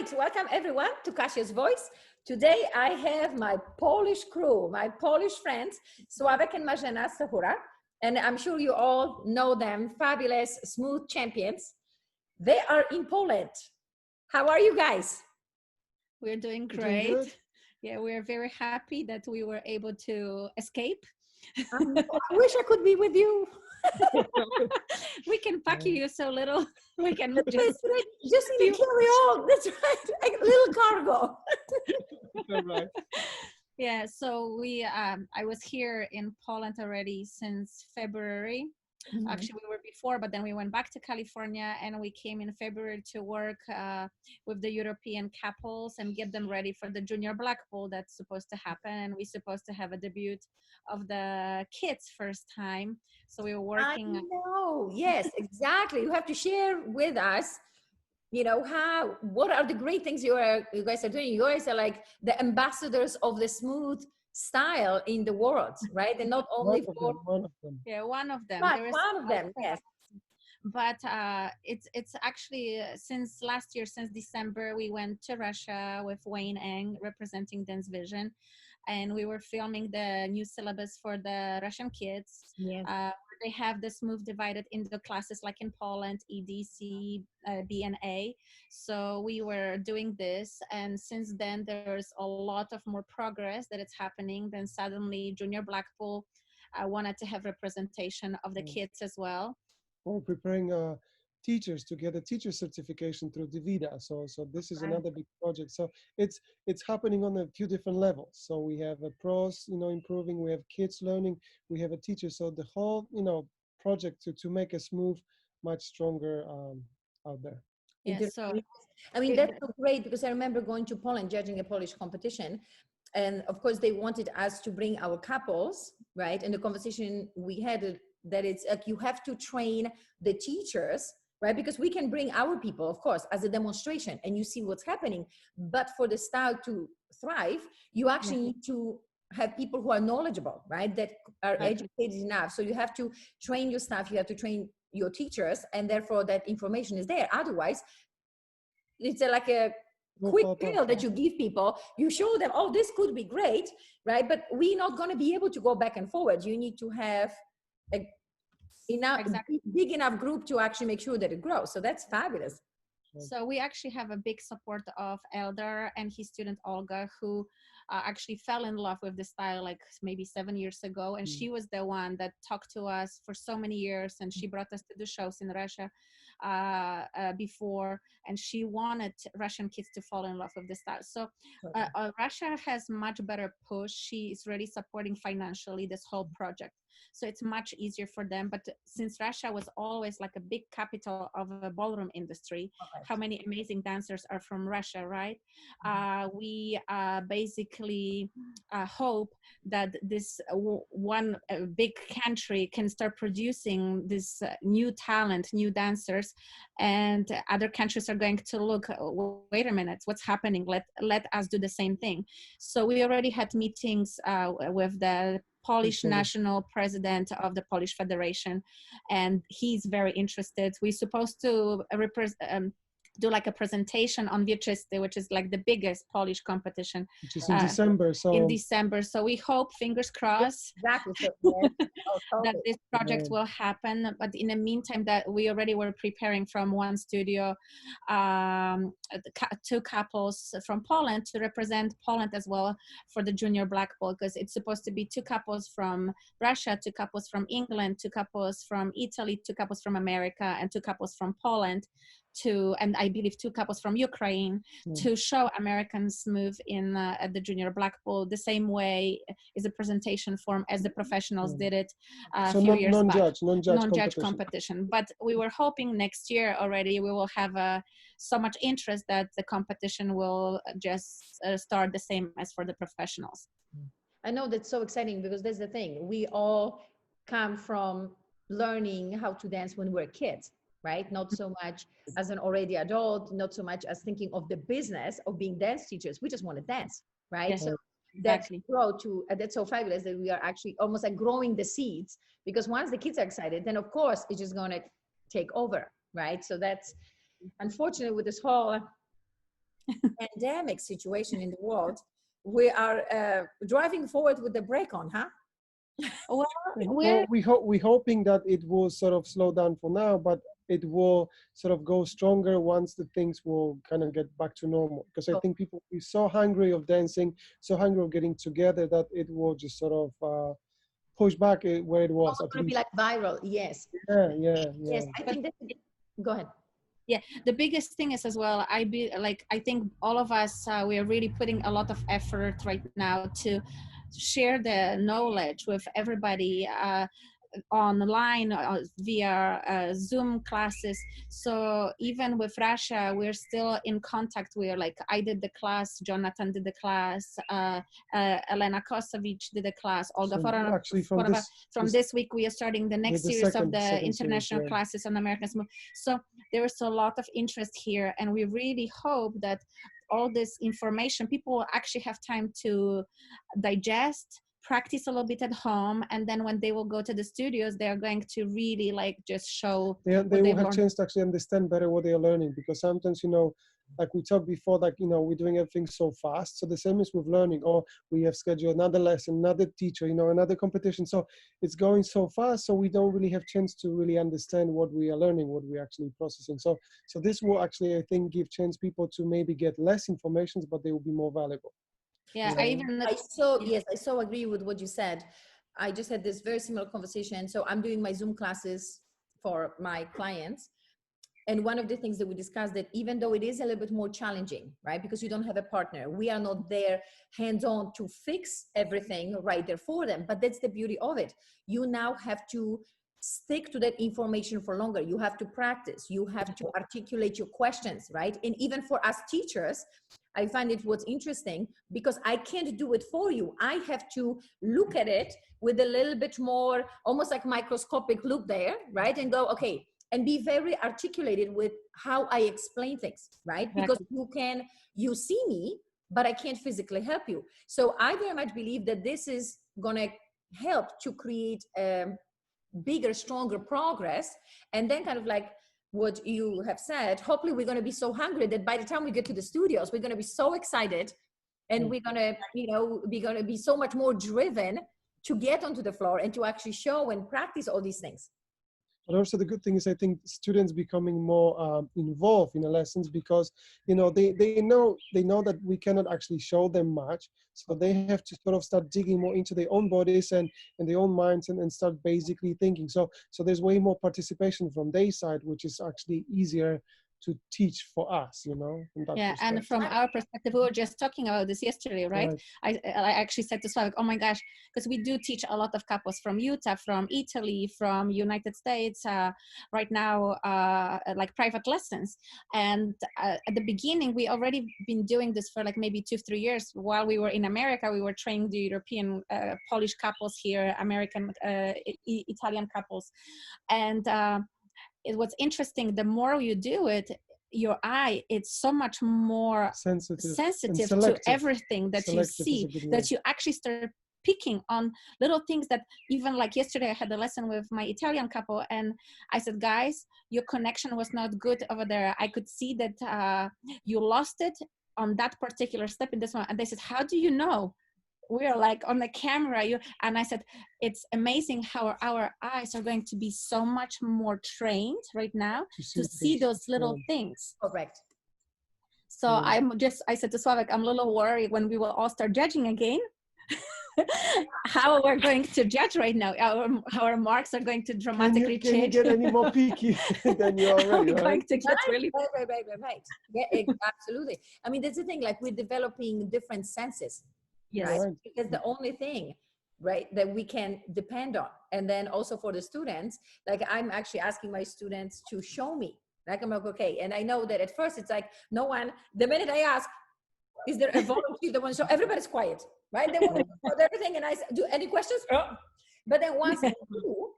right, welcome everyone to Kasia's Voice. Today I have my Polish crew, my Polish friends, Slawek and Marzena Stachura, and I'm sure you all know them, fabulous, smooth champions. They are in Poland. How are you guys? We're doing great. Yeah, we're very happy that we were able to escape. I wish I could be with you. We can pack you so little. We can just need to carry on. That's right, like a little cargo. Right. Yeah, so I was here in Poland already since February. Mm-hmm. Actually, we were before, but then we went back to California and we came in February to work with the European couples and get them ready for the junior Blackpool that's supposed to happen. And we're supposed to have a debut of the kids first time. So we were working. I know. Yes, exactly. You have to share with us, you know, what are the great things you guys are doing. You guys are like the ambassadors of the smooth style in the world, right? And not only one of them. Yeah, one of them. One of them, yes. But it's actually since last year, since December, we went to Russia with Wayne Eng representing Dance Vision, and we were filming the new syllabus for the Russian kids. Yes. They have this move divided into classes like in Poland, EDC, B and A. So we were doing this, and since then there's a lot of more progress that it's happening. Then suddenly Junior Blackpool wanted to have representation of the kids as well. We're preparing teachers to get a teacher certification through DVIDA. So this is another big project. So it's happening on a few different levels. So we have a pros, improving. We have kids learning. We have a teacher. So the whole, project to make a smooth, much stronger out there. Yeah, so I mean, that's so great, because I remember going to Poland, judging a Polish competition. And of course, they wanted us to bring our couples, right? And the conversation we had, that it's like you have to train the teachers, right? Because we can bring our people, of course, as a demonstration and you see what's happening. But for the style to thrive, you actually need to have people who are knowledgeable, right? That are educated enough. So you have to train your staff, you have to train your teachers, and therefore that information is there. Otherwise, it's like a quick pill that you give people. You show them, oh, this could be great, right? But we're not going to be able to go back and forward. You need to have a big enough group to actually make sure that it grows. So that's fabulous. So we actually have a big support of Eldar and his student Olga, who actually fell in love with the style like maybe 7 years ago. And she was the one that talked to us for so many years, and she brought us to the shows in Russia before, and she wanted Russian kids to fall in love with the style. So Russia has much better push. She is really supporting financially this whole project. So it's much easier for them. But since Russia was always like a big capital of a ballroom industry, how many amazing dancers are from Russia, right? We basically hope that this one big country can start producing this new talent, new dancers, and other countries are going to look, wait a minute, what's happening? Let us do the same thing. So we already had meetings with the Polish national president of the Polish Federation, and he's very interested. We're supposed to do like a presentation on Wieczysty, which is like the biggest Polish competition. Which is in December. In December. So we hope, fingers crossed, that this project will happen. But in the meantime, that we already were preparing from one studio, 2 couples from Poland to represent Poland as well for the Junior Blackpool, because it's supposed to be 2 couples from Russia, 2 couples from England, 2 couples from Italy, 2 couples from America, and 2 couples from Poland, and I believe 2 couples from Ukraine, to show Americans move in at the Junior Blackpool the same way is a presentation form as the professionals did it a few years back. Non-judge competition. But we were hoping next year already we will have so much interest that the competition will just start the same as for the professionals. I know that's so exciting, because that's the thing. We all come from learning how to dance when we're kids, right? Not so much as an already adult, not so much as thinking of the business of being dance teachers. We just want to dance, right? Yes, so exactly. That's so fabulous that we are actually almost like growing the seeds, because once the kids are excited, then of course it's just going to take over, right? So that's unfortunate with this whole pandemic situation in the world, we are driving forward with the brake on, huh? Well, Well, we're hoping that it will sort of slow down for now, but it will sort of go stronger once the things will kind of get back to normal. Because I think people are so hungry of dancing, so hungry of getting together, that it will just sort of push back where it was. It's going to be like viral. Yes. Yeah. I think that. Go ahead. Yeah, the biggest thing is as well, I think all of us, we are really putting a lot of effort right now to share the knowledge with everybody online via Zoom classes. So even with Russia, we're still in contact. We're like, I did the class, Jonathan did the class, Elena Kosovic did the class, Olga Foronova. Actually, from this week, we are starting the next series of the international classes on American. So there is a lot of interest here, and we really hope that all this information, people will actually have time to digest, practice a little bit at home, and then when they will go to the studios, they are going to really like just show. They will have a chance to actually understand better what they are learning, because sometimes, like we talked before, like, we're doing everything so fast. So the same is with learning, or we have scheduled another lesson, another teacher, another competition. So it's going so fast, so we don't really have chance to really understand what we are learning, what we're actually processing. So this will actually, I think, give chance people to maybe get less information, but they will be more valuable. Yeah, I so agree with what you said. I just had this very similar conversation. So I'm doing my Zoom classes for my clients. And one of the things that we discussed, that even though it is a little bit more challenging, right? Because you don't have a partner, we are not there hands-on to fix everything right there for them. But that's the beauty of it. You now have to stick to that information for longer. You have to practice. You have to articulate your questions, right? And even for us teachers, I find it what's interesting, because I can't do it for you. I have to look at it with a little bit more, almost like microscopic look there, right? And go, okay, and be very articulated with how I explain things, right? Because you see me, but I can't physically help you. So I very much believe that this is gonna help to create bigger, stronger progress. And then kind of like what you have said, hopefully we're going to be so hungry that by the time we get to the studios, we're going to be so excited, and we're going to be so much more driven to get onto the floor and to actually show and practice all these things. But also the good thing is, I think students becoming more involved in the lessons, because they know that we cannot actually show them much, so they have to sort of start digging more into their own bodies and their own minds, and start basically thinking. So there's way more participation from their side, which is actually easier to teach for us, and from our perspective, we were just talking about this yesterday, right? I actually said to Slawek, oh my gosh, because we do teach a lot of couples from Utah, from Italy, from United States, right now, like private lessons. And at the beginning, we already been doing this for like maybe 2-3 years. While we were in America, we were training the European Polish couples here, American, Italian couples. And what's interesting, the more you do it, your eye, it's so much more sensitive to everything that you see, that you actually start picking on little things that, even like yesterday, I had a lesson with my Italian couple, and I said, guys, your connection was not good over there. I could see that you lost it on that particular step in this one. And they said, how do you know? We're like on the camera, and I said, it's amazing how our eyes are going to be so much more trained right now to see those little things. Correct. So I said to Slawek, I'm a little worried when we will all start judging again. How we're going to judge right now, our marks are going to dramatically change. Can you get any more picky than you already, right? Going to get really right. Yeah, absolutely. I mean, that's the thing, like we're developing different senses. Yes. Right? Because the only thing, right, that we can depend on. And then also for the students, like I'm actually asking my students to show me. Like I'm like, okay. And I know that at first it's like no one, the minute I ask, is there a volunteer that wants to show? Everybody's quiet, right? They want to put everything, and I say, do any questions? Oh. But then once they do,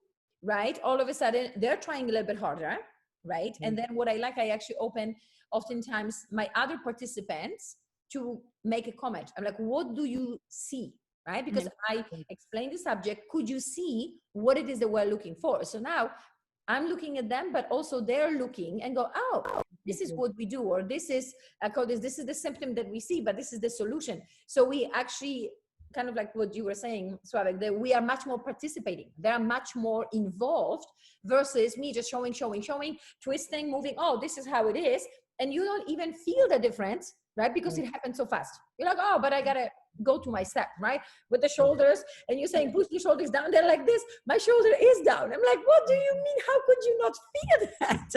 right, all of a sudden they're trying a little bit harder, right? Mm-hmm. And then what I like, I actually open oftentimes my other participants to make a comment. I'm like, what do you see, right? Because I explain the subject. Could you see what it is that we're looking for? So now I'm looking at them, but also they're looking and go, oh, this is what we do, or this is, I call this is the symptom that we see, but this is the solution. So we actually, kind of like what you were saying, Slawek, that we are much more participating. They are much more involved versus me just showing, twisting, moving. Oh, this is how it is. And you don't even feel the difference, right? Because it happens so fast. You're like, oh, but I gotta go to my step, right? With the shoulders, and you're saying, push your shoulders down. They're like this. My shoulder is down. I'm like, what do you mean? How could you not feel that?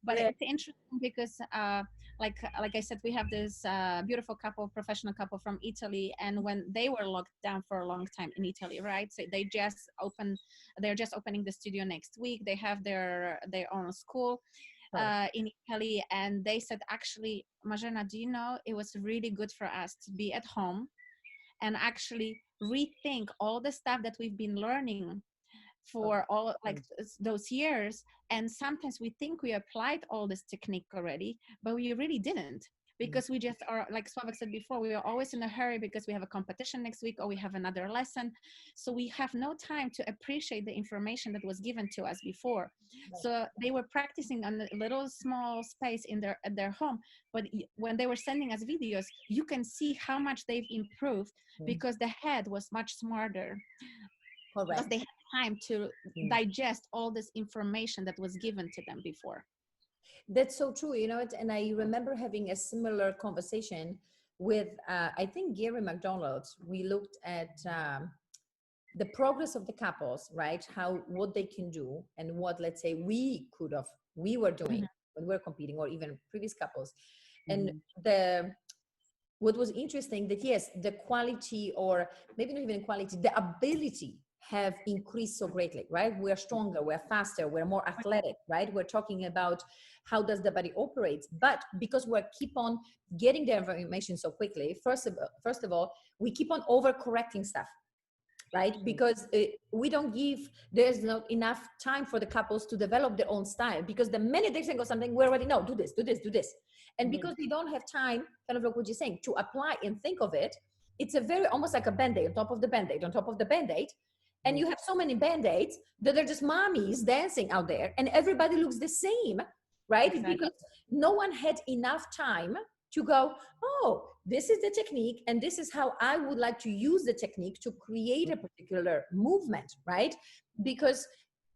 But it's interesting because like I said, we have this beautiful couple, professional couple from Italy, and when they were locked down for a long time in Italy, right? So they're just opening the studio next week. They have their own school in Italy, and they said, actually, Marzena, do you know, it was really good for us to be at home and actually rethink all the stuff that we've been learning for all those years. And sometimes we think we applied all this technique already, but we really didn't, because we just are, like Slawek said before, we are always in a hurry because we have a competition next week or we have another lesson. So we have no time to appreciate the information that was given to us before. So they were practicing on a little small space at their home, but when they were sending us videos, you can see how much they've improved because the head was much smarter. Because they had time to digest all this information that was given to them before. That's so true, you know, and I remember having a similar conversation with, I think, Gary McDonald. We looked at the progress of the couples, right? What they can do and what, let's say, we were doing when we were competing, or even previous couples. And what was interesting that, yes, the quality, or maybe not even quality, the ability have increased so greatly, right? We're stronger, we're faster, we're more athletic, right? We're talking about how does the body operates, but because we keep on getting the information so quickly, first of all, we keep on overcorrecting stuff, right? Because there's not enough time for the couples to develop their own style, because the minute they think of something, we already know, do this. And because they don't have time, kind of like what you're saying, to apply and think of it, it's a very, almost like a Band-Aid on top of the Band-Aid on top of the Band-Aid. And you have so many Band-Aids that they're just mommies dancing out there, and everybody looks the same, right? Exactly. Because no one had enough time to go, oh, this is the technique, and this is how I would like to use the technique to create a particular movement, right? Because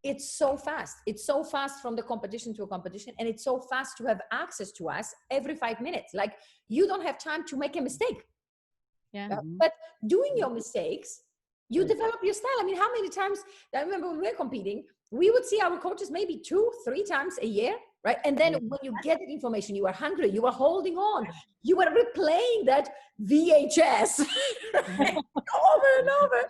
it's so fast. It's so fast from the competition to a competition, and it's so fast to have access to us every 5 minutes. Like, you don't have time to make a mistake. But doing your mistakes, you develop your style. I mean, how many times, I remember when we were competing, we would see our coaches maybe 2-3 times a year, right? And then when you get that information, you are hungry, you are holding on, you are replaying that VHS right? Over and over,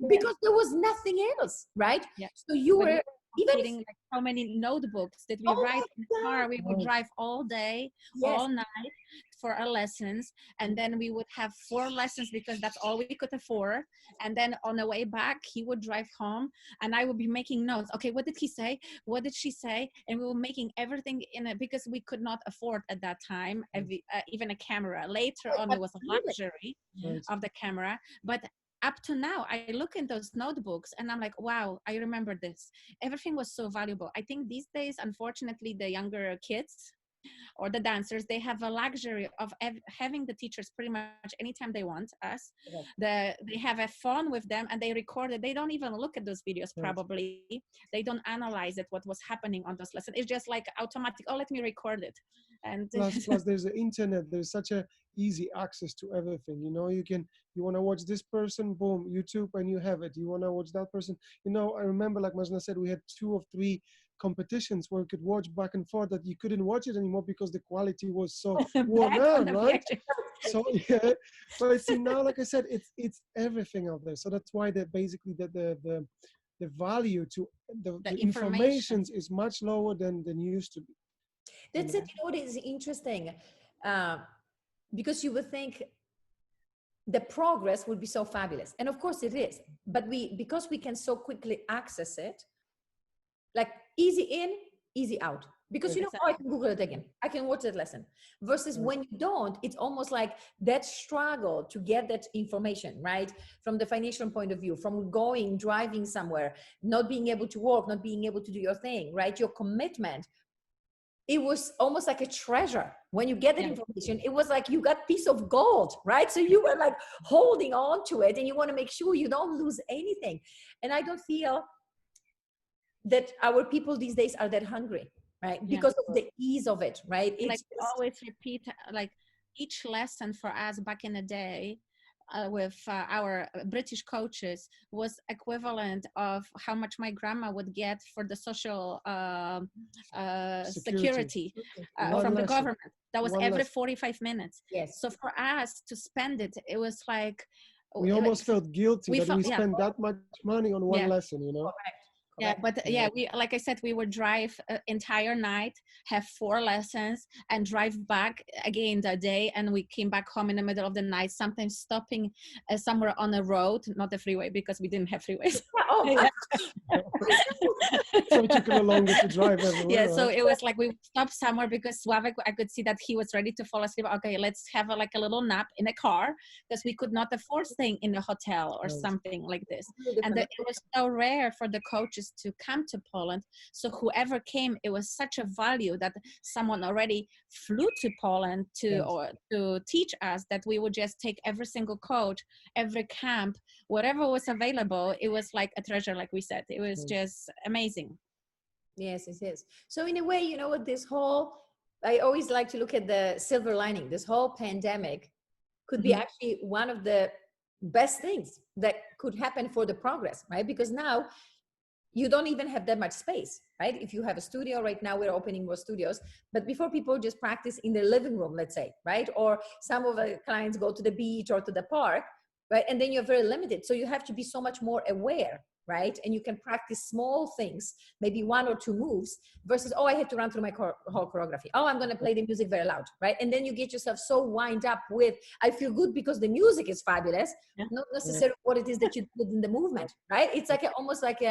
because there was nothing else, right? So you were even like how many notebooks did we write in the car? We would drive all day, all night for our lessons, and then we would have 4 lessons because that's all we could afford. And then on the way back, he would drive home, and I would be making notes. Okay, what did he say? What did she say? And we were making everything in it because we could not afford at that time even a camera. Later on, it was a luxury of the camera, but up to now, I look in those notebooks and I'm like, wow, I remember this. Everything was so valuable. I think these days, unfortunately, the younger kids or the dancers, they have a luxury of having the teachers pretty much anytime they want us. They have a phone with them and they record it. They don't even look at those videos probably. They don't analyze it, what was happening on those lessons. It's just like automatic, oh, let me record it. And plus there's the internet. There's such a easy access to everything. You know, you want to watch this person, boom, YouTube, and you have it. You want to watch that person. You know, I remember, like Marzena said, we had 2 or 3 competitions where you could watch back and forth that you couldn't watch it anymore because the quality was so worn out, right? So but see, now, like I said, it's everything out there. So that's why basically the value to the information is much lower than used to be. That's it. You know what is interesting? Because you would think the progress would be so fabulous. And of course it is. But because we can so quickly access it, like easy in, easy out. Because you know, I can Google it again. I can watch that lesson. Versus when you don't, it's almost like that struggle to get that information, right? From the financial point of view, from driving somewhere, not being able to work, not being able to do your thing, right? Your commitment. it was almost like a treasure. When you get that information, it was like you got piece of gold, right? So you were like holding on to it, and you want to make sure you don't lose anything. And I don't feel that our people these days are that hungry, right? Because of the ease of it, right? It's like always repeat, like each lesson for us back in the day with our British coaches was equivalent of how much my grandma would get for the social security from the government. That was every 45 minutes. Yes. So for us to spend it, it was like we almost felt guilty that we spent that much money on one lesson, you know. Correct. Yeah, but we, like I said, we would drive entire night, have 4 lessons, and drive back again that day. And we came back home in the middle of the night, sometimes stopping somewhere on a road, not the freeway, because we didn't have freeways. So it took a lot longer to drive everywhere. Yeah, so it was like we stopped somewhere because Slawek, I could see that he was ready to fall asleep. Okay, let's have like a little nap in a car, because we could not afford staying in a hotel or something like this. And it was so rare for the coaches to come to Poland. So whoever came, it was such a value that someone already flew to Poland to teach us, that we would just take every single coach, every camp, whatever was available. It was like a treasure, like we said. It was just amazing. Yes, it is. So in a way, you know what, I always like to look at the silver lining. This whole pandemic could be actually one of the best things that could happen for the progress, right? Because now you don't even have that much space, right? If you have a studio right now, we're opening more studios, but before people just practice in their living room, let's say, right? Or some of the clients go to the beach or to the park, right? And then you're very limited. So you have to be so much more aware, right? And you can practice small things, maybe 1 or 2 moves versus, oh, I have to run through my whole choreography. Oh, I'm going to play the music very loud, right? And then you get yourself so wind up with, I feel good because the music is fabulous, not necessarily what it is that you did in the movement, right? It's like almost like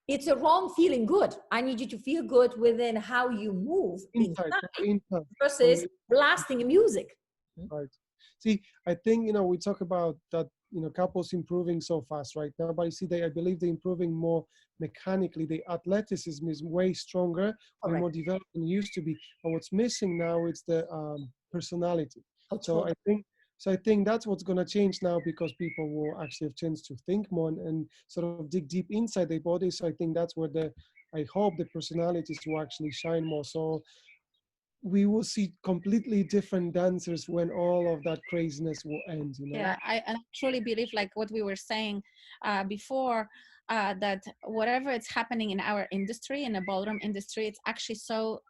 it's a wrong feeling good. I need you to feel good within how you move inside versus blasting music. Right. See, I think, you know, we talk about that, you know, couples improving so fast right now, but you see, I believe they're improving more mechanically. The athleticism is way stronger, way more developed than it used to be. But what's missing now is the personality. So I think that's what's going to change now, because people will actually have chance to think more and sort of dig deep inside their body. So I think that's where I hope the personalities will actually shine more. So we will see completely different dancers when all of that craziness will end, you know? Yeah, I truly believe, like what we were saying before, that whatever is happening in our industry, in the ballroom industry, it's actually so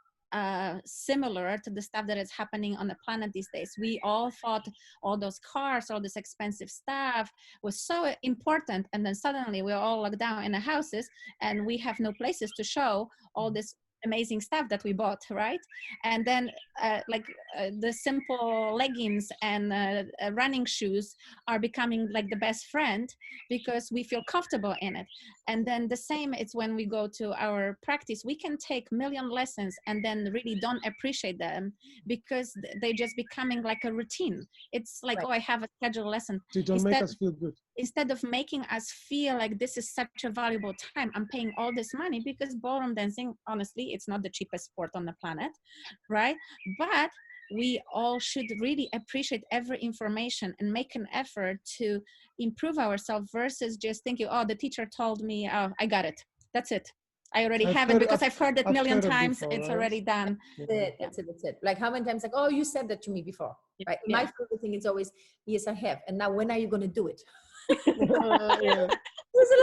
similar to the stuff that is happening on the planet these days. We all thought all those cars, all this expensive stuff was so important, and then suddenly we're all locked down in the houses and we have no places to show all this amazing stuff that we bought, right? And then the simple leggings and running shoes are becoming like the best friend because we feel comfortable in it. And then the same, it's when we go to our practice, we can take million lessons and then really don't appreciate them because they're just becoming like a routine. It's like, oh, I have a scheduled lesson. They don't make us feel good. Instead of making us feel like this is such a valuable time, I'm paying all this money, because ballroom dancing, honestly, it's not the cheapest sport on the planet, right? But we all should really appreciate every information and make an effort to improve ourselves versus just thinking, oh, the teacher told me, oh, I got it. That's it. I already have it because I've heard it a million times. Before, it's already done. That's it. Like how many times, like, oh, you said that to me before, right? My favorite thing is always, yes, I have. And now when are you going to do it? It's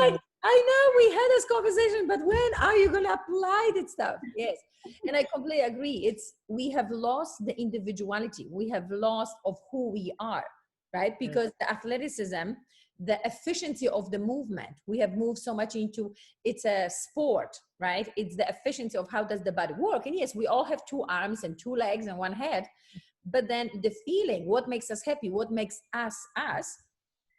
like, I know we had this conversation, but when are you going to apply that stuff? Yes. And I completely agree. We have lost the individuality. We have lost of who we are, right? Because the athleticism, the efficiency of the movement, we have moved so much into, it's a sport, right? It's the efficiency of how does the body work. And yes, we all have 2 arms and 2 legs and 1 head, but then the feeling, what makes us happy, what makes us,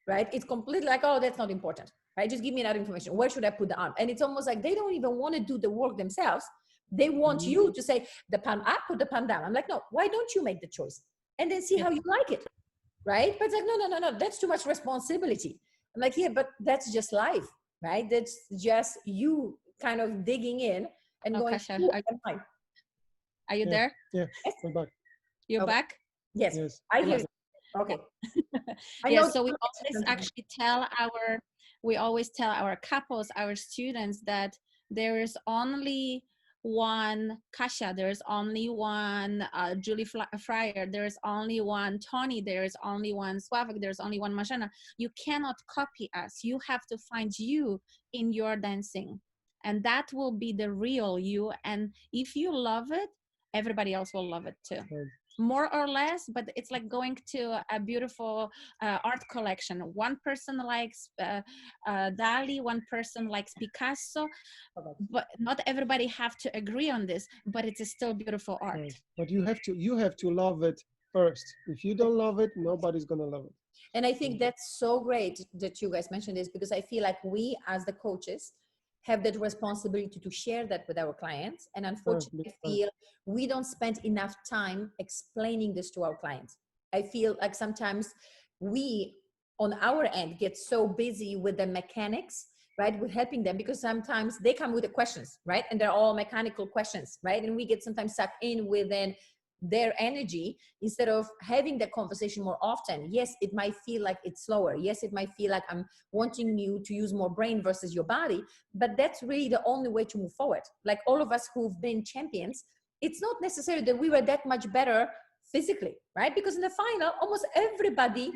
right? It's completely like, oh, that's not important, right? Just give me that information. Where should I put the arm? And it's almost like they don't even want to do the work themselves. They want you to say the palm up or the palm down. I'm like, no, why don't you make the choice? And then see how you like it, right? But it's like, no, that's too much responsibility. I'm like, yeah, but that's just life, right? That's just you kind of digging in and going, Kasia, Are you Yeah. there? Yeah, I'm back. You're Okay. back? Yes, Yes. I hear Yes. you. Okay. I Yeah, know so we always actually tell our couples, our students, that there is only one Kasia, there's only one Julie Fryer, there's only one Tony, there's only one Slawek, there's only one Marzena. You cannot copy us. You have to find you in your dancing, and that will be the real you. And if you love it, everybody else will love it too. Right. More or less, but it's like going to a beautiful art collection. One person likes Dali, one person likes Picasso, but not everybody have to agree on this, but it's still beautiful art. Right. But you have to love it first. If you don't love it, nobody's gonna love it. And I think that's so great that you guys mentioned this, because I feel like we as the coaches have that responsibility to share that with our clients. And unfortunately, I feel we don't spend enough time explaining this to our clients. I feel like sometimes we, on our end, get so busy with the mechanics, right? With helping them, because sometimes they come with the questions, right? And they're all mechanical questions, right? And we get sometimes sucked in within their energy instead of having the conversation more often. Yes, it might feel like it's slower. Yes, it might feel like I'm wanting you to use more brain versus your body, but that's really the only way to move forward. Like all of us who've been champions, it's not necessary that we were that much better physically, right? Because in the final, almost everybody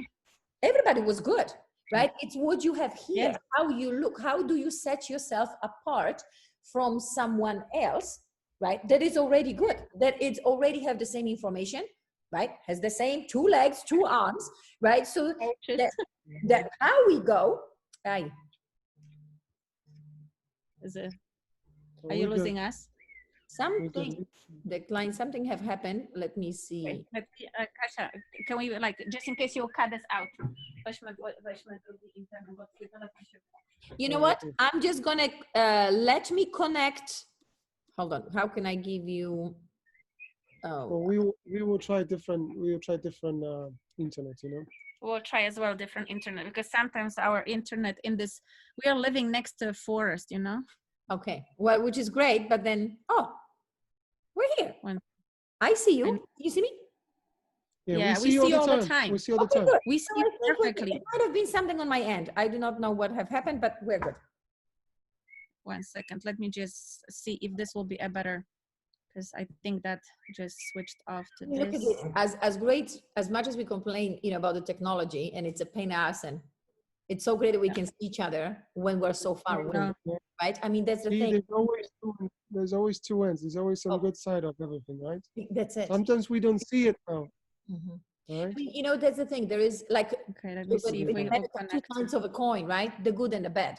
was good, right? It's what you have here, Yes. how you look, how do you set yourself apart from someone else, right? That is already good, that it already have the same information, right? Has the same 2 legs, 2 arms, right? So that how we go, Are you losing us? something, decline, something have happened. Let me see. But, Kasia, can we, like, just in case you cut this out, You know what? I'm just gonna let me connect. Hold on. How can I give you? Oh, Well, we will try different internet, you know. we'll try as well different internet, because sometimes our internet in this, we are living next to a forest, you know. okay. Well, which is great, but then we're here. I see you. And- You see me? Yeah, we see you all the time. We see all the time. Good. We see you perfectly. It might have been something on my end. I do not know what have happened, but we're good. 1 second, let me just see if this will be a better, because I think that just switched off to Look at this. this. As great as much as we complain, about the technology, and it's a pain in the ass, and it's so great that we can see each other when we're so far away, right? I mean, that's the thing. There's always two ends. There's always some good side of everything, right? That's it. Sometimes we don't see it now. Right? I mean, that's the thing. There is like, Okay, let me see if we will connect. 2 sides of a coin, right? The good and the bad.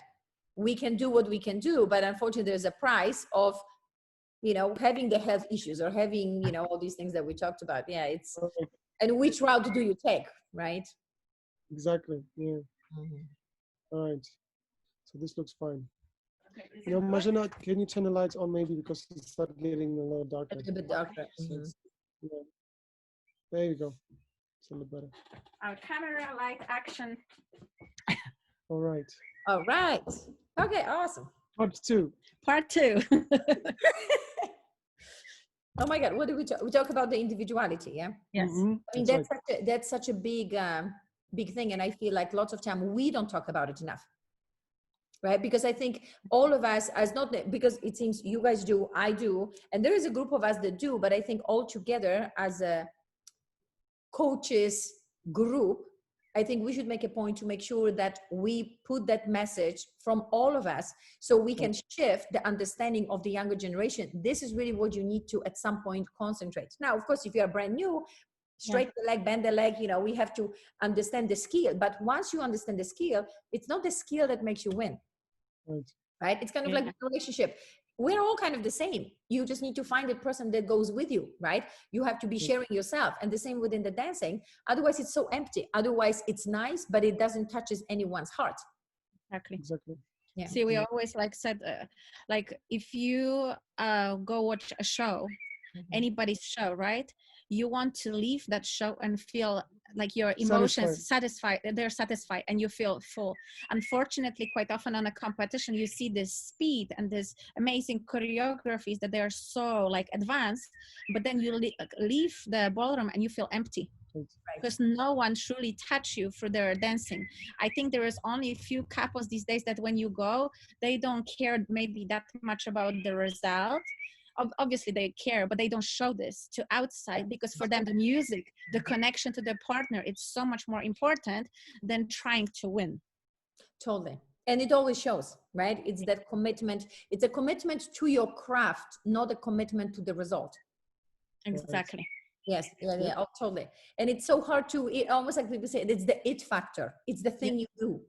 We can do what we can do, but unfortunately, there's a price of, having the health issues or having, all these things that we talked about. Yeah, it's, and which route do you take, right? Exactly. Yeah. All right. So this looks fine. Okay, Marzena, can you turn the lights on maybe, because it started getting a little darker. A little bit darker. Yeah. There you go. It's a little better. Our camera, light, action. All right. All right. Okay, awesome. Part 2. Part 2. Oh my God, what did we talk? We talk about the individuality, yeah? Yes. I mean, that's such a big, big thing. And I feel like lots of time we don't talk about it enough, right? Because I think all of us, as not, because it seems you guys do, I do, and there is a group of us that do, but I think all together as a coaches group, I think we should make a point to make sure that we put that message from all of us so we can shift the understanding of the younger generation. This is really what you need to at some point concentrate. Now, of course, if you are brand new, straight the leg, bend the leg, we have to understand the skill. But once you understand the skill, it's not the skill that makes you win, right? It's kind of like a relationship. We're all kind of the same. You just need to find a person that goes with you, right? You have to be sharing yourself, and the same within the dancing. Otherwise it's so empty. Otherwise it's nice, but it doesn't touches anyone's heart. Exactly. Yeah. See, we always said, like, if you go watch a show, anybody's show, right? you want to leave that show and feel like your emotions satisfied, they're satisfied, and you feel full. Unfortunately, quite often on a competition, you see this speed and this amazing choreographies that they are so like advanced, but then you leave the ballroom and you feel empty because no one truly touched you through their dancing. I think there is only a few couples these days that when you go, they don't care maybe that much about the result. Obviously they care, but they don't show this to outside, because for them the music, the connection to their partner, it's so much more important than trying to win. Totally. And it always shows, right? It's that commitment. It's a commitment to your craft, not a commitment to the result. Exactly. Yes. Yeah. Oh, totally. And it's so hard to, almost like people say, it's the it factor. It's the thing you do.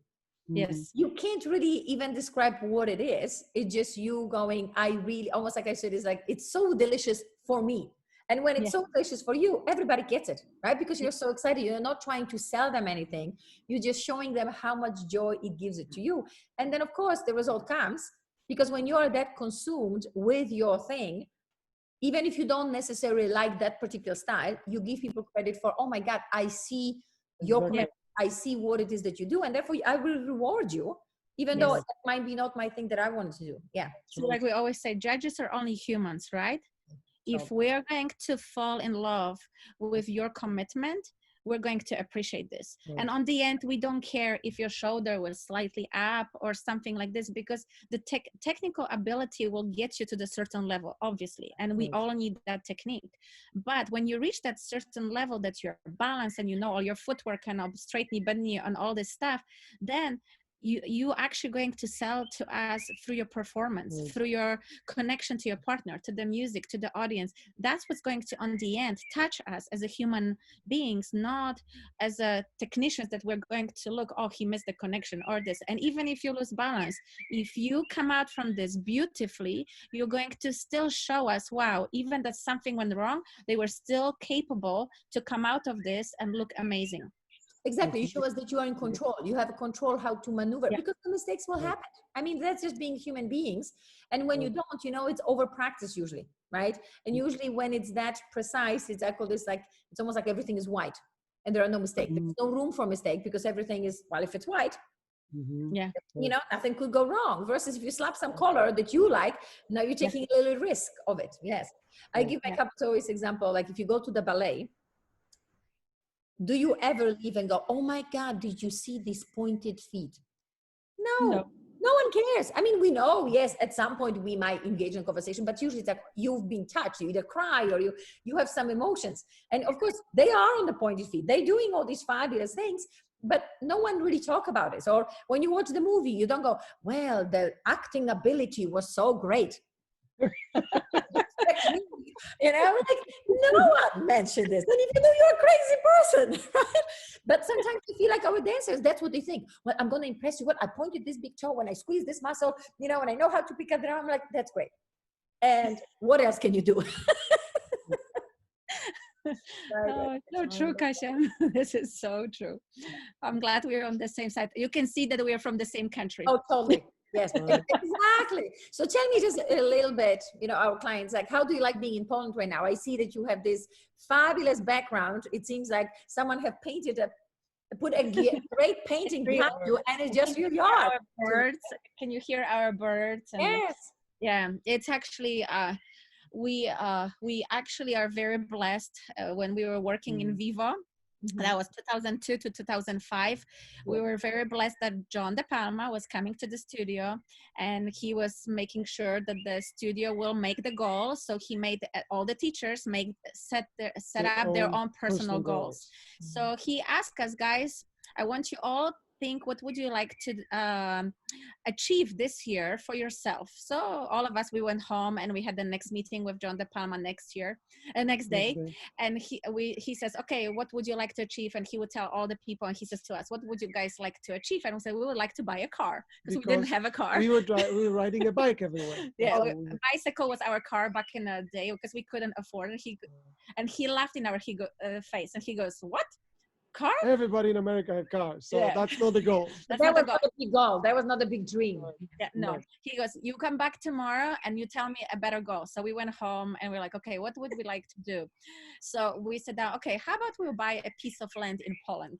Yes. You can't really even describe what it is. It's just you going, I really, almost like I said, it's like, it's so delicious for me. And when it's so delicious for you, everybody gets it, right? Because you're so excited. You're not trying to sell them anything. You're just showing them how much joy it gives it to you. And then of course the result comes, because when you are that consumed with your thing, even if you don't necessarily like that particular style, you give people credit for, oh my God, I see your commitment. I see what it is that you do, and therefore I will reward you, even though it might be not my thing that I wanted to do. Yeah. So like we always say, judges are only humans, right? If we're going to fall in love with your commitment, we're going to appreciate this. And on the end, we don't care if your shoulder was slightly up or something like this, because the technical ability will get you to the certain level, obviously. And we all need that technique. But when you reach that certain level that you're balanced and you know all your footwork and straight knee, bend knee and all this stuff, then you actually going to sell to us through your performance, through your connection to your partner, to the music, to the audience. That's what's going to, on the end, touch us as a human beings, not as a technicians that we're going to look, oh, he missed the connection or this. And even if you lose balance, if you come out from this beautifully, you're going to still show us, wow, even that something went wrong, they were still capable to come out of this and look amazing. Exactly. You show us that you are in control. You have a control how to maneuver, because the mistakes will happen. I mean, that's just being human beings. And when you don't, you know, it's over practice usually, right? And usually when it's that precise, it's, I call this like, it's almost like everything is white and there are no mistakes. There's no room for mistake because everything is, well, if it's white, you know, nothing could go wrong. Versus if you slap some color that you like, now you're taking a little risk of it. Yes. I give my couples always example, like if you go to the ballet, do you ever leave and go, oh my God, did you see these pointed feet? No one cares. I mean, we know, yes, at some point we might engage in conversation, but usually it's like you've been touched. You either cry or you have some emotions. And of course, they are on the pointed feet. They're doing all these fabulous things, but no one really talk about it. Or when you watch the movie, you don't go, well, the acting ability was so great. You know, like no one mentioned this, and even though you're a crazy person, right? But sometimes you feel like our dancers, that's what they think. Well, I'm going to impress you. What I pointed this big toe when I squeeze this muscle, you know, and I know how to pick up the drum. I'm like, that's great. And what else can you do? Oh, so true, Kasia. This is so true. I'm glad we're on the same side. You can see that we are from the same country. Oh, totally. Yes, exactly. So tell me just a little bit, you know, our clients, like, how do you like being in Poland right now? I see that you have this fabulous background. It seems like someone have put a great painting behind you, and it's just your yard. Birds. Can you hear our birds? And yes. Yeah, it's actually, we actually are very blessed when we were working in Vivo. That was 2002 to 2005. We were very blessed that John De Palma was coming to the studio, and he was making sure that the studio will make the goals. So he made all the teachers set up their own personal goals. So he asked us, guys, I want you all think, what would you like to achieve this year for yourself? So all of us, we went home and we had the next meeting with John De Palma next day. And he says, okay, what would you like to achieve? And he would tell all the people, and he says to us, what would you guys like to achieve? And we said, we would like to buy a car, because we didn't have a car. We were riding a bike everywhere. A bicycle was our car back in the day because we couldn't afford it. And he laughed in our face and he goes, what? car? Everybody in America have cars, so Yeah. that's not the goal. That's That not the was goal. not a big goal. That was not a big dream. Yeah, no. He goes, you come back tomorrow and you tell me a better goal. So we went home and we're like, okay, what would we like to do? So we said down, okay, how about we buy a piece of land in Poland?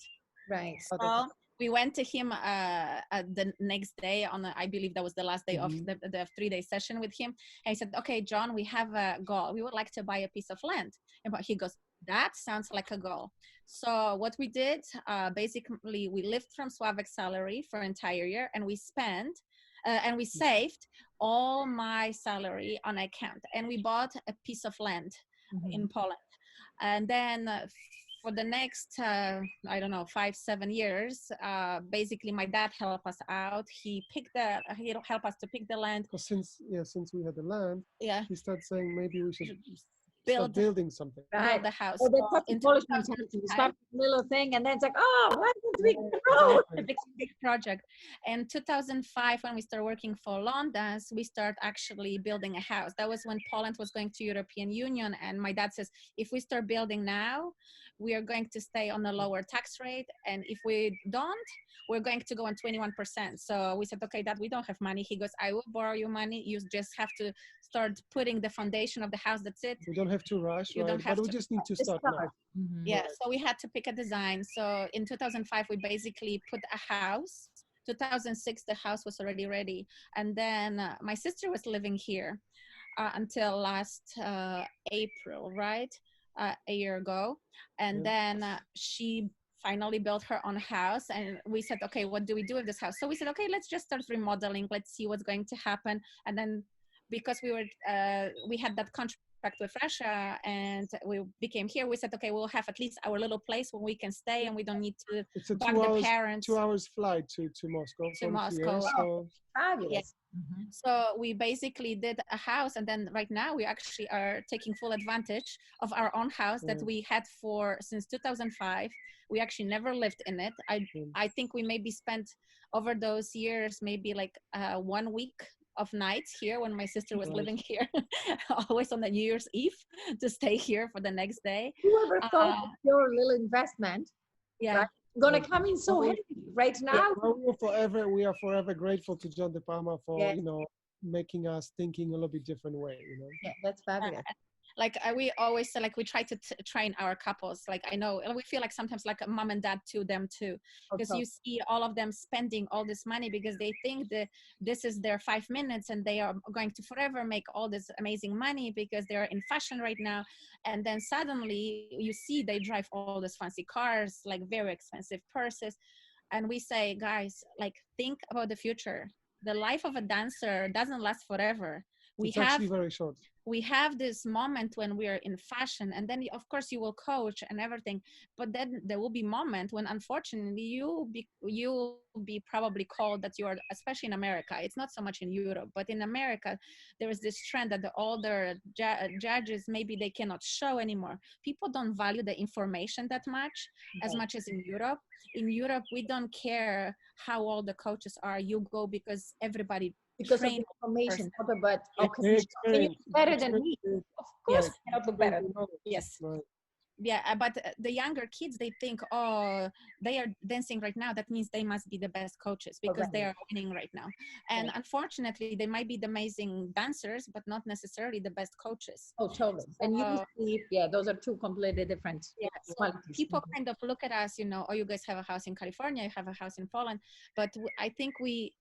Right. So we went to him the next day on, I believe that was the last day of the 3-day session with him. And he said, okay, John, we have a goal. We would like to buy a piece of land. And he goes, that sounds like a goal. So what we did, basically, we lived from Slawek salary for an entire year, and we spent and we saved all my salary on account, and we bought a piece of land in Poland. And then for the next, I don't know, 5-7 years, basically my dad helped us out. He helped us to pick the land. Since we had the land, he started saying maybe we should start building something. Build the house. Oh, that's such a Polish mentality. You start with a little thing and then it's like, oh, why don't we grow? It's a big project. In 2005, when we started working for London, we start actually building a house. That was when Poland was going to European Union. And my dad says, if we start building now, we are going to stay on a lower tax rate. And if we don't, we're going to go on 21%. So we said, okay, Dad, we don't have money. He goes, I will borrow you money. You just have to start putting the foundation of the house. That's it. We don't have to rush, You don't have but we to just need to start now. Yeah, so we had to pick a design. So in 2005, we basically put a house. 2006, the house was already ready. And then my sister was living here until last April, right? A year ago. And then she finally built her own house, and we said, okay, what do we do with this house? So we said, okay, let's just start remodeling. Let's see what's going to happen. And then because we had that contract with Russia and we became here, we said, okay, we'll have at least our little place where we can stay and we don't need to bug the parents. 2 hours flight to Moscow. To Moscow. Here, so. Fabulous. Yes. So we basically did a house, and then right now we actually are taking full advantage of our own house that we had since 2005. We actually never lived in it. I think we maybe spent over those years maybe like 1 week of nights here when my sister was living here, always on the New Year's Eve to stay here for the next day. Whoever thought your little investment gonna come in so heavy right now? Well, we are forever grateful to John De Palma for making us thinking a little bit different way. Yeah, that's fabulous. Like we always say, like we try to train our couples. Like I know, and we feel like sometimes like a mom and dad to them too, because you see all of them spending all this money because they think that this is their 5 minutes and they are going to forever make all this amazing money because they're in fashion right now. And then suddenly you see they drive all these fancy cars, like very expensive purses. And we say, guys, like think about the future. The life of a dancer doesn't last forever. It's actually very short. We have this moment when we are in fashion, and then of course you will coach and everything, but then there will be moment when unfortunately you'll be probably called that you are, especially in America. It's not so much in Europe, but in America there is this trend that the older judges, maybe they cannot show anymore. People don't value the information that much as much as in Europe. In Europe, we don't care how old the coaches are. You go because everybody because of the information, not about okay, you better than me. Of course, I cannot look better. Yes. Yeah, but the younger kids, they think, oh, they are dancing right now. That means they must be the best coaches because they are winning right now. And unfortunately, they might be the amazing dancers, but not necessarily the best coaches. Oh, totally. And you see, those are two completely different qualities. People kind of look at us, oh, you guys have a house in California, you have a house in Poland. But I think we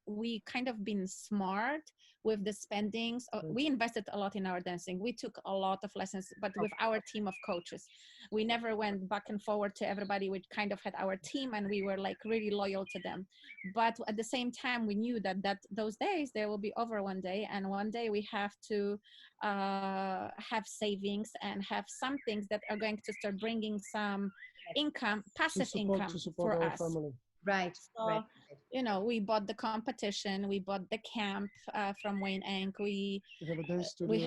kind of been smart with the spendings. We invested a lot in our dancing. We took a lot of lessons, but with our team of coaches. We never went back and forward to everybody. We kind of had our team and we were like really loyal to them. But at the same time, we knew that those days, they will be over one day. And one day we have to have savings and have some things that are going to start bringing some income, passive income for us. Family. Right. So, we bought the competition, we bought the camp from Wayne Inc. We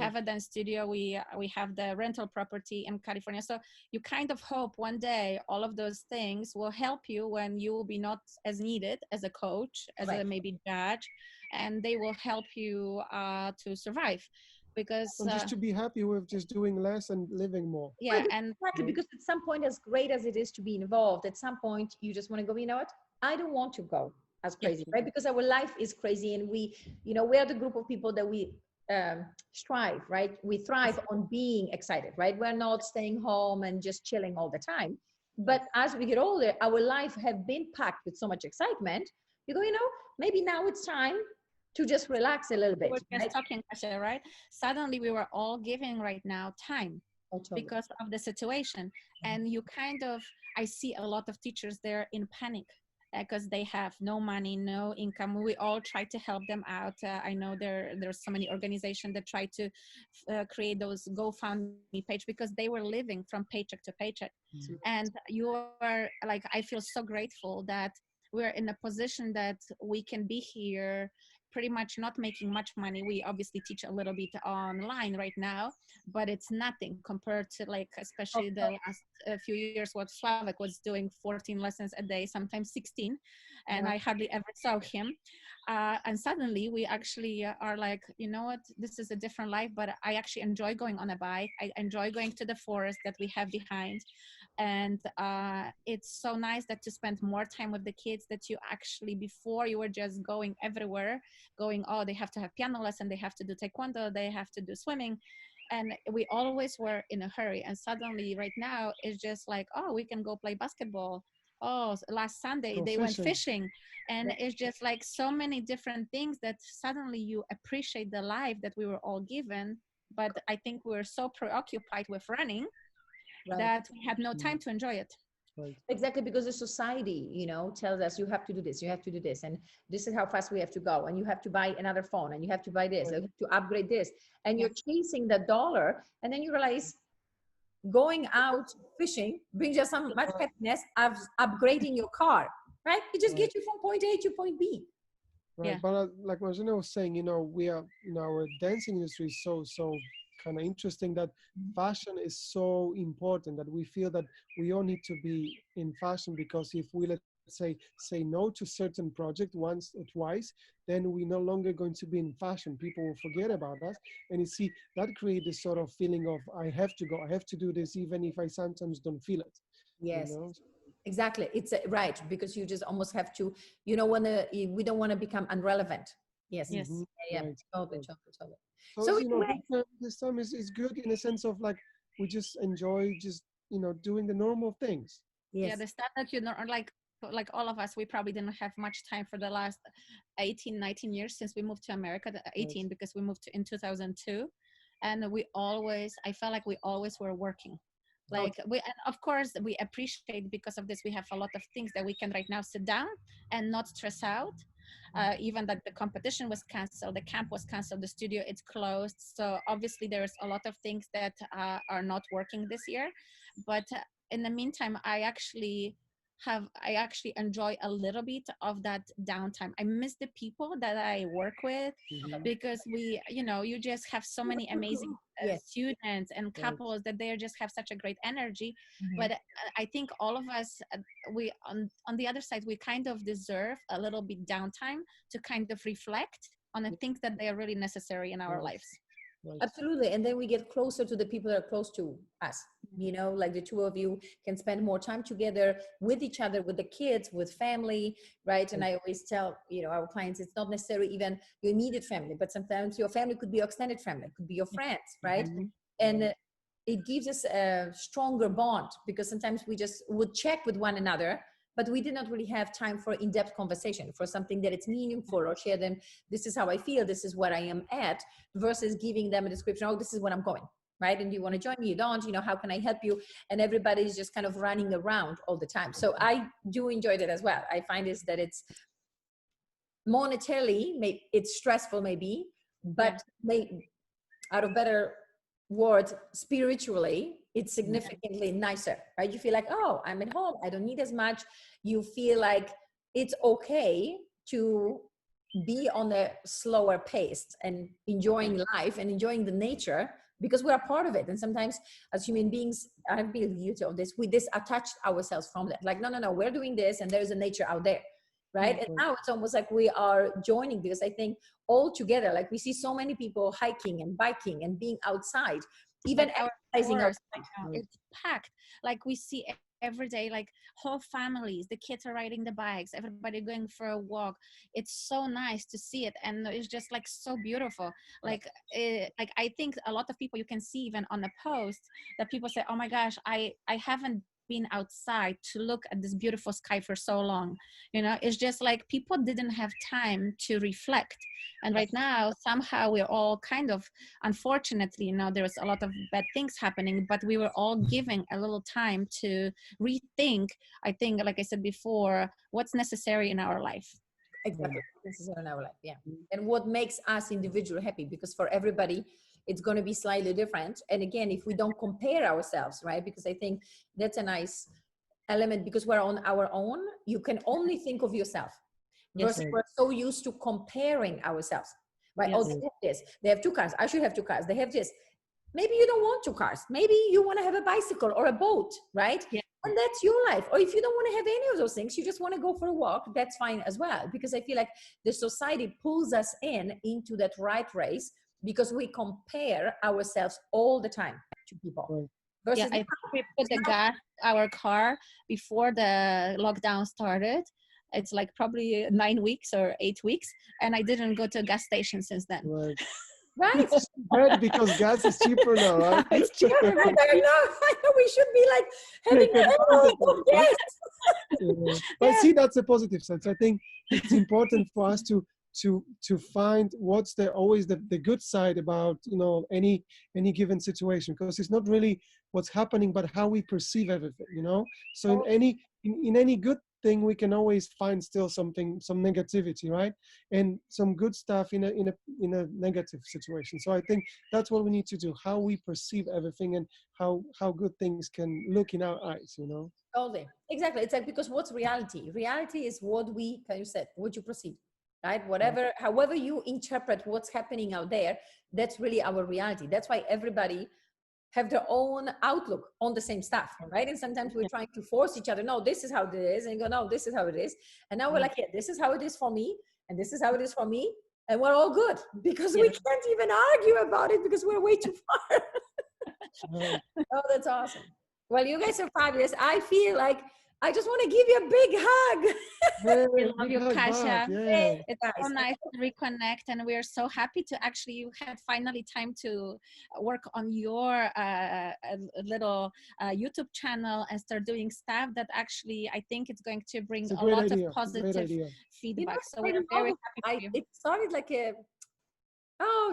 have a dance studio. We have the rental property in California. So you kind of hope one day all of those things will help you when you will be not as needed as a coach, as a maybe judge, and they will help you to survive. because And just to be happy with just doing less and living more. yeah, and Exactly, because at some point, as great as it is to be involved, at some point you just want to go, you know what, I don't want to go as crazy, right? Because our life is crazy, and we, you know, we're the group of people that we strive, right? We thrive on being excited, right? We're not staying home and just chilling all the time. But as we get older, our life have been packed with so much excitement. You go, you know, maybe now it's time to just relax a little bit. we were just Right? talking, Kasia, right? Suddenly we were all giving right now time because of the situation. And you kind of, I see a lot of teachers there in panic because they have no money, no income. We all try to help them out. I know there's so many organizations that try to create those GoFundMe page because they were living from paycheck to paycheck. And you are like, I feel so grateful that we're in a position that we can be here pretty much not making much money. We obviously teach a little bit online right now, but it's nothing compared to, like, especially the last few years, what Slawek was doing, 14 lessons a day, sometimes 16, and I hardly ever saw him. And suddenly we actually are like, you know what, this is a different life, but I actually enjoy going on a bike. I enjoy going to the forest that we have behind. And it's so nice that to spend more time with the kids, that you actually, before you were just going everywhere, going, oh, they have to have piano lesson, they have to do taekwondo, they have to do swimming. And we always were in a hurry. And suddenly right now it's just like, oh, we can go play basketball. Oh, last Sunday they went fishing. And it's just like so many different things that suddenly you appreciate the life that we were all given. But I think we're so preoccupied with running that we had no time to enjoy it. Right. Exactly, because the society, you know, tells us you have to do this, you have to do this, and this is how fast we have to go, and you have to buy another phone, and you have to buy this, you have to upgrade this, and you're chasing the dollar, and then you realize going out fishing brings you some much happiness of upgrading your car, right? It just gets you from point A to point B. Right, but like Marzena was saying, you know, we are, you know, our dancing industry is so kind of interesting that fashion is so important, that we feel that we all need to be in fashion, because if we, let's say no to certain project once or twice, then we're no longer going to be in fashion. People will forget about us, and you see that creates this sort of feeling of I have to go, I have to do this, even if I sometimes don't feel it. Yes. You know? Exactly. It's right, because you just almost have to, you know, we don't want to become irrelevant. Yes. Yes. Yeah. Right. Totally. So you know, this time is good in a sense of like we just enjoy just, you know, doing the normal things. Yes. Yeah, the stuff that you know, like all of us, we probably didn't have much time for the last 18, 19 years since we moved to America. 18 because we moved in 2002, and I felt like we always were working. Like and of course we appreciate, because of this we have a lot of things that we can right now sit down and not stress out. Even that the competition was canceled, the camp was canceled, the studio it's closed, so obviously there's a lot of things that are not working this year. But in the meantime, I actually enjoy a little bit of that downtime. I miss the people that I work with, because we, you know, you just have so many amazing students and couples that they just have such a great energy. But I think all of us, we on the other side, we kind of deserve a little bit downtime to kind of reflect on the things that they are really necessary in our lives. Right. Absolutely. And then we get closer to the people that are close to us, you know, like the two of you can spend more time together with each other, with the kids, with family, right? And I always tell, you know, our clients, it's not necessarily even your immediate family, but sometimes your family could be your extended family, could be your friends, right? And it gives us a stronger bond, because sometimes we just would check with one another, but we did not really have time for in-depth conversation, for something that it's meaningful, or share them, this is how I feel, this is what I am at, versus giving them a description, oh, this is what I'm going, right? And do you want to join me? You don't, you know, how can I help you? And everybody's just kind of running around all the time. So I do enjoy that as well. I find is that it's monetarily, it's stressful maybe, but out of better words, spiritually, it's significantly nicer, right? You feel like, oh, I'm at home, I don't need as much. You feel like it's okay to be on a slower pace and enjoying life and enjoying the nature, because we're a part of it. And sometimes as human beings, I've been guilty of this, we disattach ourselves from that. Like, no, we're doing this and there's a nature out there, right? And now it's almost like we are joining, because I think all together, like we see so many people hiking and biking and being outside, even like our exercising stores, outside. it's packed. Like we see every day, like whole families, the kids are riding the bikes, everybody going for a walk. It's so nice to see it, and it's just like so beautiful. Like I think a lot of people, you can see even on the post that people say, oh my gosh, I haven't been outside to look at this beautiful sky for so long. You know, it's just like people didn't have time to reflect. And right now, somehow we're all kind of, unfortunately, you know, there's a lot of bad things happening, but we were all giving a little time to rethink, I think, like I said before, what's necessary in our life. Exactly. This is in our life. Yeah. And what makes us individually happy, because for everybody, it's going to be slightly different. And again, if we don't compare ourselves, right? Because I think that's a nice element, because we're on our own, you can only think of yourself. Yes. Versus we're so used to comparing ourselves, right? Yes. Oh, they have this, they have 2 cars, I should have 2 cars, they have this. Maybe you don't want 2 cars, maybe you want to have a bicycle or a boat, right? Yeah. And that's your life. Or if you don't want to have any of those things, you just want to go for a walk, that's fine as well. Because I feel like the society pulls us into that rat race, because we compare ourselves all the time to people. Yeah, I we put the gas our car before the lockdown started. It's like probably 9 weeks or 8 weeks, and I didn't go to a gas station since then. Right. Right, because gas is cheaper now, right? It's cheaper. I know we should be like having yes. But see, that's a positive sense. I think it's important for us to find what's always the good side about, you know, any given situation, because it's not really what's happening, but how we perceive everything, you know. So in any good thing, we can always find still some negativity, right? And some good stuff in a negative situation. So I think that's what we need to do, how we perceive everything, and how good things can look in our eyes, you know. Totally. Exactly. It's like, because what's reality? Reality is what what you perceive, right? Whatever, however you interpret what's happening out there, that's really our reality. That's why everybody have their own outlook on the same stuff, right? And sometimes we're trying to force each other, no, this is how it is, and you go, no, this is how it is. And now we're like, yeah, this is how it is for me, and this is how it is for me, and we're all good, because we can't even argue about it, because we're way too far. Oh, that's awesome. Well, you guys are fabulous. I feel like I just want to give you a big hug. We love you, Kasia. Yeah. It's so nice to reconnect, and we're so happy to actually, you had finally time to work on your little YouTube channel and start doing stuff that actually I think it's going to bring a lot of positive feedback. So we're very happy for you. It started like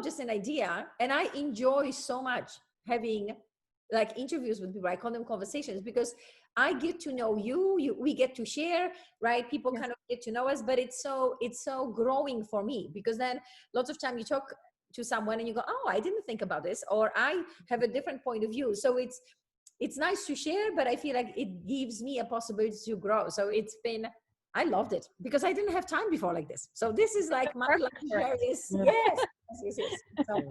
just an idea, and I enjoy so much having like interviews with people. I call them conversations, because I get to know you, we get to share, right? People kind of get to know us, but it's so growing for me, because then lots of time you talk to someone and you go, oh, I didn't think about this, or I have a different point of view. So it's nice to share, but I feel like it gives me a possibility to grow. So I loved it, because I didn't have time before like this. So this is like my luxurious. Yes. So,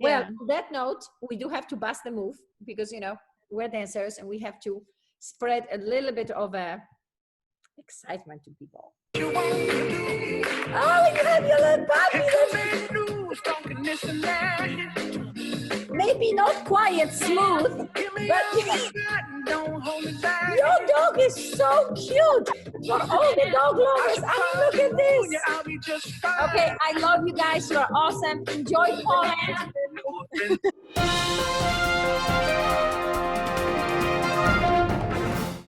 well, on that note, we do have to bust the move, because, you know, we're dancers and we have to spread a little bit of excitement to people. Oh, you have your little puppy. Maybe not quite smooth, but your dog is so cute. For all the dog lovers, I mean, look at this. Okay, I love you guys. You're awesome. Enjoy Poland.